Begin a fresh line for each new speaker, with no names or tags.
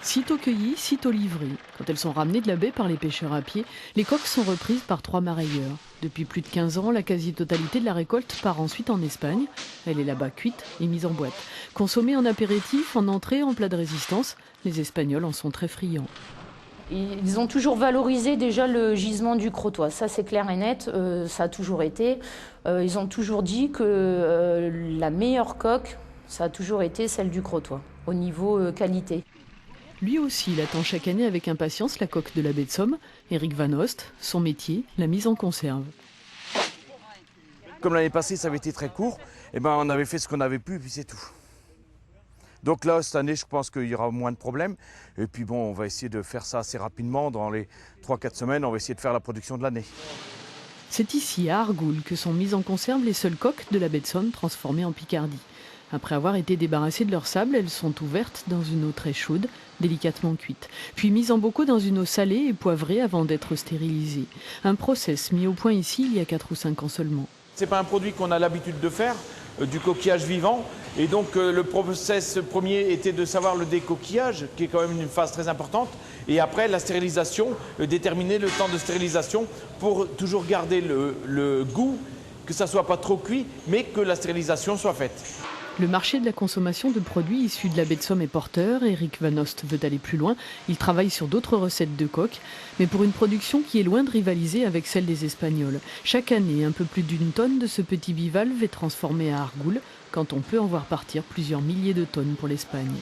Sitôt cueillies, sitôt livrées. Quand elles sont ramenées de la baie par les pêcheurs à pied, les coques sont reprises par 3 marailleurs. Depuis plus de 15 ans, la quasi-totalité de la récolte part ensuite en Espagne. Elle est là-bas cuite et mise en boîte. Consommée en apéritif, en entrée, en plat de résistance, les Espagnols en sont très friands.
Ils ont toujours valorisé déjà le gisement du Crotoy, ça c'est clair et net, ça a toujours été. Ils ont toujours dit que la meilleure coque, ça a toujours été celle du Crotoy, au niveau qualité.
Lui aussi, il attend chaque année avec impatience la coque de la baie de Somme. Eric Van Ost, son métier, la mise en conserve.
Comme l'année passée, ça avait été très court, on avait fait ce qu'on avait pu, et puis c'est tout. Donc là, cette année, je pense qu'il y aura moins de problèmes. Et puis bon, on va essayer de faire ça assez rapidement. Dans les 3-4 semaines, on va essayer de faire la production de l'année.
C'est ici, à Argoul, que sont mises en conserve les seules coques de la baie de Somme transformées en Picardie. Après avoir été débarrassées de leur sable, elles sont ouvertes dans une eau très chaude, délicatement cuite, puis mises en bocaux dans une eau salée et poivrée avant d'être stérilisées. Un process mis au point ici il y a 4 ou 5 ans seulement.
Ce n'est pas un produit qu'on a l'habitude de faire, du coquillage vivant. Et donc le process premier était de savoir le décoquillage, qui est quand même une phase très importante. Et après la stérilisation, déterminer le temps de stérilisation pour toujours garder le goût, que ça ne soit pas trop cuit, mais que la stérilisation soit faite.
Le marché de la consommation de produits issus de la baie de Somme est porteur. Eric Van Ost veut aller plus loin. Il travaille sur d'autres recettes de coques, mais pour une production qui est loin de rivaliser avec celle des Espagnols. Chaque année, un peu plus d'1 tonne de ce petit bivalve est transformé à Argoul, quand on peut en voir partir plusieurs milliers de tonnes pour l'Espagne.